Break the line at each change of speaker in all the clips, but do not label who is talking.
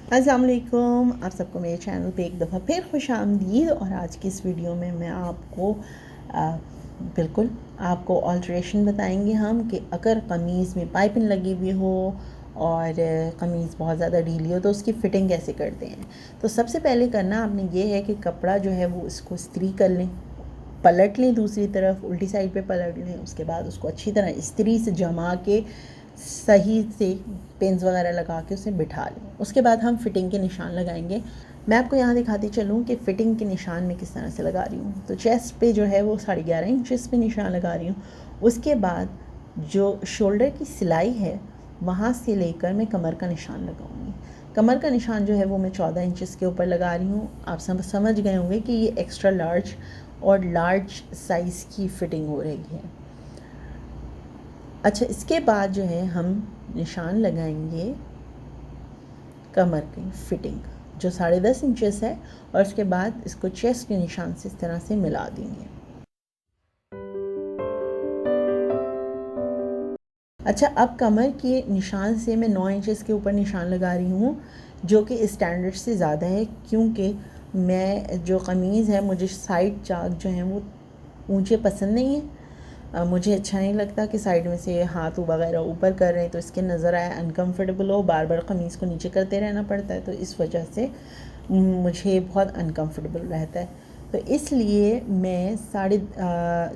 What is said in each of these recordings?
अस्सलाम वालेकुम, आप सबको मेरे चैनल पे एक दफ़ा फिर खुश आमदीद। और आज की इस वीडियो में मैं आपको बिल्कुल आपको ऑल्ट्रेशन बताएंगे हम कि अगर कमीज़ में पाइपिंग लगी हुई हो और कमीज़ बहुत ज़्यादा ढीली हो तो उसकी फ़िटिंग कैसे करते हैं। तो सबसे पहले करना आपने ये है कि कपड़ा जो है वो इसको इस्त्री कर लें, पलट लें, दूसरी तरफ उल्टी साइड पे पलट लें। उसके बाद उसको अच्छी तरह इस्त्री से जमा के सही से पिन्स वगैरह लगा के उसे बिठा लें। उसके बाद हम फ़िटिंग के निशान लगाएंगे। मैं आपको यहाँ दिखाती चलूँ कि फ़िटिंग के निशान में किस तरह से लगा रही हूँ। तो चेस्ट पे जो है वो 11.5 इंचज़ पे निशान लगा रही हूँ। उसके बाद जो शोल्डर की सिलाई है वहाँ से लेकर मैं कमर का निशान लगाऊंगी। कमर का निशान जो है वो मैं 14 इंचज़ के ऊपर लगा रही हूँ। आप समझ गए होंगे कि ये एक्स्ट्रा लार्ज और लार्ज साइज़ की फ़िटिंग हो रही है। अच्छा, इसके बाद जो है हम निशान लगाएंगे कमर की फ़िटिंग जो 10.5 इंचज़ है, और उसके बाद इसको चेस्ट के निशान से इस तरह से मिला देंगे। अच्छा, अब कमर के निशान से मैं 9 इंचज़ के ऊपर निशान लगा रही हूँ, जो कि स्टैंडर्ड से ज़्यादा है, क्योंकि मैं जो कमीज़ है मुझे साइड चाक जो हैं वो ऊंचे पसंद नहीं है। मुझे अच्छा नहीं लगता कि साइड में से हाथ वगैरह ऊपर कर रहे हैं तो इसके नज़र आए अनकम्फर्टेबल हो, बार बार कमीज़ को नीचे करते रहना पड़ता है, तो इस वजह से मुझे बहुत अनकम्फर्टेबल रहता है। तो इसलिए मैं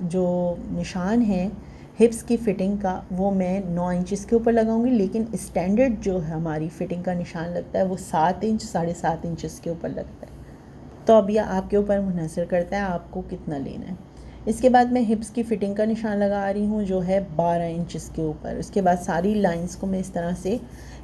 जो निशान है हिप्स की फ़िटिंग का वो मैं 9 इंचज़ के ऊपर लगाऊंगी, लेकिन स्टैंडर्ड जो हमारी फ़िटिंग का निशान लगता है वो 7 इंच 7.5 इंचज़ के ऊपर लगता है। तो अब यह आपके ऊपर मुनहसर करता है आपको कितना लेना है। इसके बाद मैं हिप्स की फ़िटिंग का निशान लगा रही हूँ जो है 12 इंचज़ के ऊपर। उसके बाद सारी लाइंस को मैं इस तरह से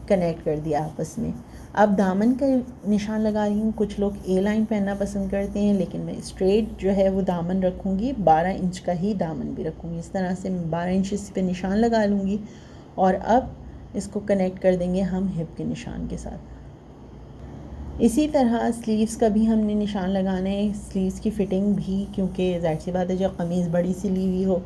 कनेक्ट कर दिया आपस में। अब दामन का निशान लगा रही हूँ। कुछ लोग ए लाइन पहनना पसंद करते हैं, लेकिन मैं स्ट्रेट जो है वो दामन रखूँगी, 12 इंच का ही दामन भी रखूँगी। इस तरह से मैं 12 इंच पे निशान लगा लूँगी और अब इसको कनेक्ट कर देंगे हम हिप के निशान के साथ। इसी तरह स्लीव्स का भी हमने निशान लगाना है, स्लीव्स की फ़िटिंग भी, क्योंकि ज़ाहिर सी बात है जब कमीज़ बड़ी सिली हुई हो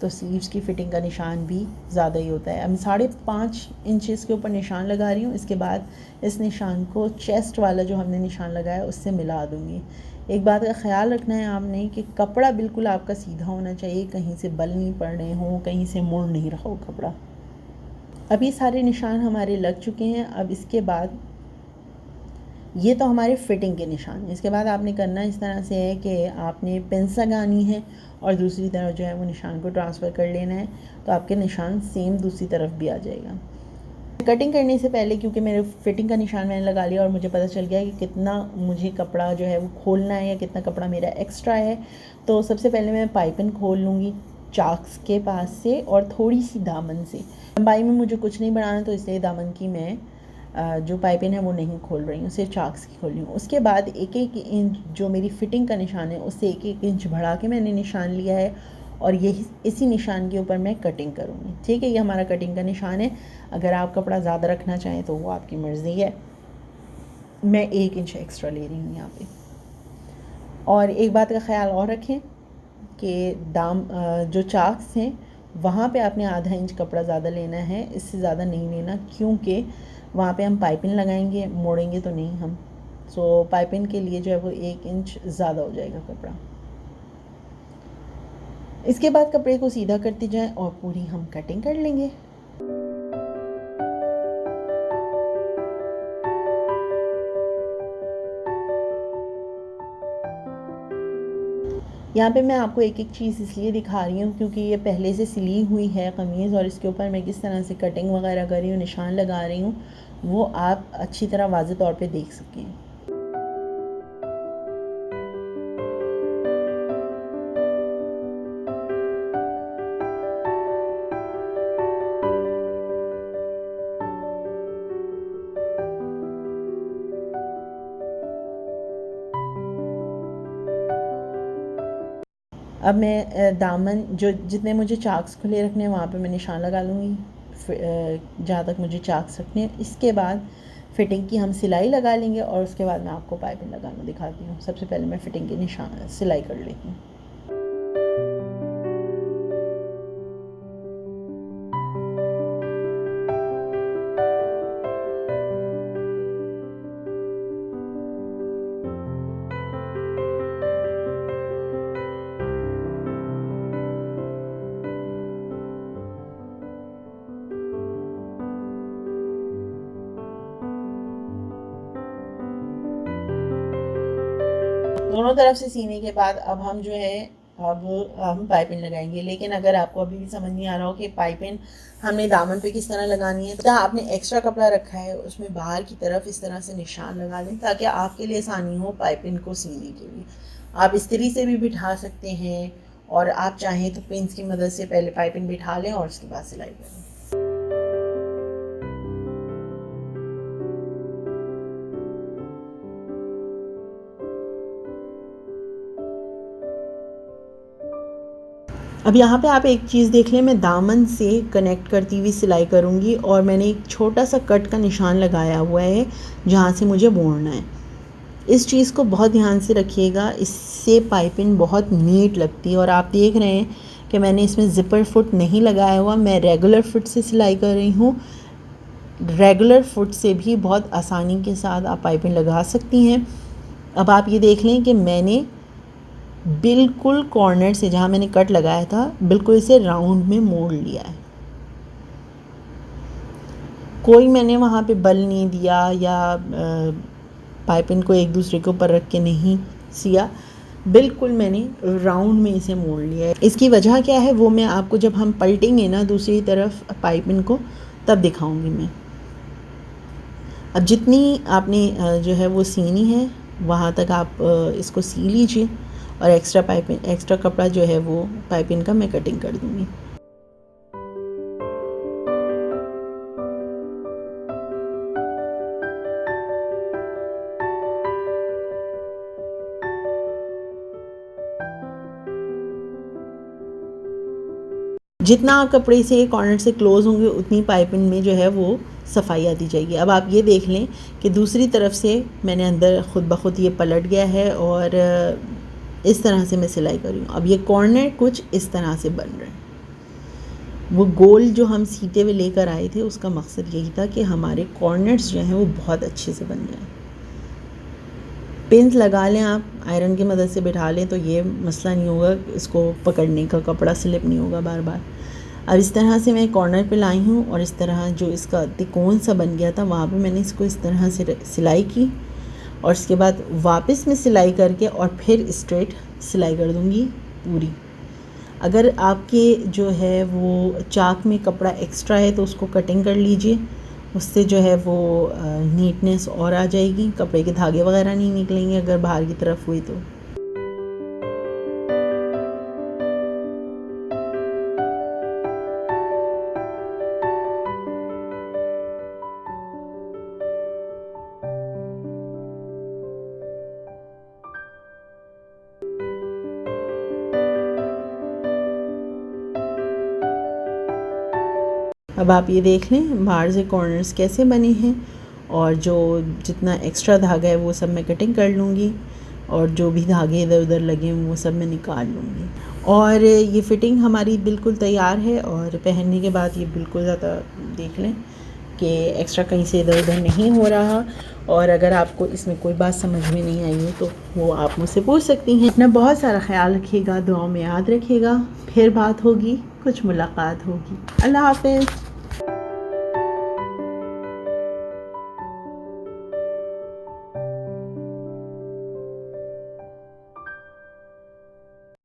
तो स्लीव्स की फ़िटिंग का निशान भी ज़्यादा ही होता है। अब 5.5 इंचज़ के ऊपर निशान लगा रही हूँ। इसके बाद इस निशान को चेस्ट वाला जो हमने निशान लगाया उससे मिला दूँगी। एक बात का ख्याल रखना है आपने कि कपड़ा बिल्कुल आपका सीधा होना चाहिए, कहीं से बल नहीं पड़ रहे हों, कहीं से मुड़ नहीं रहा हो कपड़ा। अभी सारे निशान हमारे लग चुके हैं। अब इसके बाद ये तो हमारे फ़िटिंग के निशान हैं। इसके बाद आपने करना इस तरह से है कि आपने पिन्स लगानी है और दूसरी तरफ जो है वो निशान को ट्रांसफ़र कर लेना है, तो आपके निशान सेम दूसरी तरफ भी आ जाएगा। कटिंग करने से पहले, क्योंकि मेरे फ़िटिंग का निशान मैंने लगा लिया और मुझे पता चल गया कि कितना मुझे कपड़ा जो है वो खोलना है या कितना कपड़ा मेरा एक्स्ट्रा है, तो सबसे पहले मैं पाइपिंग खोल लूँगी चाक्स के पास से और थोड़ी सी दामन से। लंबाई में मुझे कुछ नहीं बढ़ाना, तो इसलिए दामन की मैं जो पाइपिंग है वो नहीं खोल रही हूँ, सिर्फ चाक्स की खोल रही हूँ। उसके बाद 1-1 इंच जो मेरी फ़िटिंग का निशान है उससे 1-1 इंच बढ़ा के मैंने निशान लिया है और यही इसी निशान के ऊपर मैं कटिंग करूँगी। ठीक है, ये हमारा कटिंग का निशान है। अगर आप कपड़ा ज़्यादा रखना चाहें तो वो आपकी मर्ज़ी है। मैं 1 इंच एक्स्ट्रा ले रही हूँ यहाँ पे। और एक बात का ख्याल और रखें कि जो चाक्स हैं वहाँ पे आपने आधा इंच कपड़ा ज़्यादा लेना है, इससे ज़्यादा नहीं लेना, क्योंकि वहाँ पे हम पाइपिंग लगाएंगे, मोड़ेंगे तो नहीं हम। सो पाइपिंग के लिए जो है वो 1 इंच ज़्यादा हो जाएगा कपड़ा। इसके बाद कपड़े को सीधा करते जाएं और पूरी हम कटिंग कर लेंगे। यहाँ पे मैं आपको एक एक चीज़ इसलिए दिखा रही हूँ क्योंकि ये पहले से सिली हुई है कमीज़, और इसके ऊपर मैं किस तरह से कटिंग वगैरह कर रही हूँ, निशान लगा रही हूँ, वो आप अच्छी तरह वाज़ेह तौर पे देख सकें। अब मैं दामन जो जितने मुझे चाक्स खुले रखने हैं वहाँ पे मैं निशान लगा लूँगी जहाँ तक मुझे चाक्स रखने हैं। इसके बाद फ़िटिंग की हम सिलाई लगा लेंगे और उसके बाद मैं आपको पाइपिंग लगाना दिखाती हूँ। सबसे पहले मैं फ़िटिंग की निशान सिलाई कर लेती हूँ। दोनों तरफ से सीने के बाद अब हम जो है अब हम पाइपिंग लगाएंगे। लेकिन अगर आपको अभी भी समझ नहीं आ रहा हो कि पाइपिंग हमने दामन पे किस तरह लगानी है, तो आपने एक्स्ट्रा कपड़ा रखा है उसमें बाहर की तरफ इस तरह से निशान लगा लें ताकि आपके लिए आसानी हो पाइपिंग को सीने के लिए। आप इस्त्री से भी बिठा सकते हैं और आप चाहें तो पिंस की मदद से पहले पाइपिंग बिठा लें और उसके बाद सिलाई करें। अब यहाँ पे आप एक चीज़ देख लें, मैं दामन से कनेक्ट करती हुई सिलाई करूँगी और मैंने एक छोटा सा कट का निशान लगाया हुआ है जहाँ से मुझे मोड़ना है। इस चीज़ को बहुत ध्यान से रखिएगा, इससे पाइपिंग बहुत नीट लगती है। और आप देख रहे हैं कि मैंने इसमें ज़िपर फुट नहीं लगाया हुआ, मैं रेगुलर फुट से सिलाई कर रही हूँ। रेगुलर फुट से भी बहुत आसानी के साथ आप पाइपिंग लगा सकती हैं। अब आप ये देख लें कि मैंने बिल्कुल कॉर्नर से जहाँ मैंने कट लगाया था बिल्कुल इसे राउंड में मोड़ लिया है। कोई मैंने वहाँ पे बल नहीं दिया या पाइपिंग को एक दूसरे के ऊपर रख के नहीं सिया, बिल्कुल मैंने राउंड में इसे मोड़ लिया है। इसकी वजह क्या है वो मैं आपको जब हम पलटेंगे ना दूसरी तरफ पाइपिंग को तब दिखाऊंगी मैं। अब जितनी आपने जो है वो सीनी है वहाँ तक आप इसको सी लीजिए और एक्स्ट्रा कपड़ा जो है वो पाइपिंग का मैं कटिंग कर दूँगी। जितना आप कपड़े से कॉर्नर से क्लोज़ होंगे उतनी पाइपिंग में जो है वो सफाई आती जाएगी। अब आप ये देख लें कि दूसरी तरफ से मैंने अंदर खुद ब खुद ये पलट गया है और इस तरह से मैं सिलाई कर रही हूँ। अब ये कॉर्नर कुछ इस तरह से बन रहे हैं। वो गोल जो हम सीते हुए लेकर आए थे उसका मकसद यही था कि हमारे कॉर्नर्स जो हैं वो बहुत अच्छे से बन जाएं। पिंस लगा लें, आप आयरन की मदद से बिठा लें तो ये मसला नहीं होगा, इसको पकड़ने का कपड़ा स्लिप नहीं होगा बार बार। अब इस तरह से मैं कॉर्नर पे लाई हूँ और इस तरह जो इसका तिकोन सा बन गया था वहाँ पे मैंने इसको इस तरह से सिलाई की और उसके बाद वापस में सिलाई करके और फिर स्ट्रेट सिलाई कर दूँगी पूरी। अगर आपके जो है वो चाक में कपड़ा एक्स्ट्रा है तो उसको कटिंग कर लीजिए, उससे जो है वो नीटनेस और आ जाएगी, कपड़े के धागे वगैरह नहीं निकलेंगे अगर बाहर की तरफ हुई तो। अब आप ये देख लें बाहर से कॉर्नर्स कैसे बने हैं और जो जितना एक्स्ट्रा धागा है वो सब मैं कटिंग कर लूँगी और जो भी धागे इधर उधर लगे हैं वो सब मैं निकाल लूँगी। और ये फ़िटिंग हमारी बिल्कुल तैयार है और पहनने के बाद ये बिल्कुल ज़्यादा देख लें कि एक्स्ट्रा कहीं से इधर उधर नहीं हो रहा। और अगर आपको इसमें कोई बात समझ में नहीं आई हो तो वो आप मुझसे पूछ सकती हैं। अपना बहुत सारा ख्याल रखिएगा, दुआओं में याद रखिएगा। फिर बात होगी, कुछ मुलाकात होगी। अल्लाह हाफ़िज़।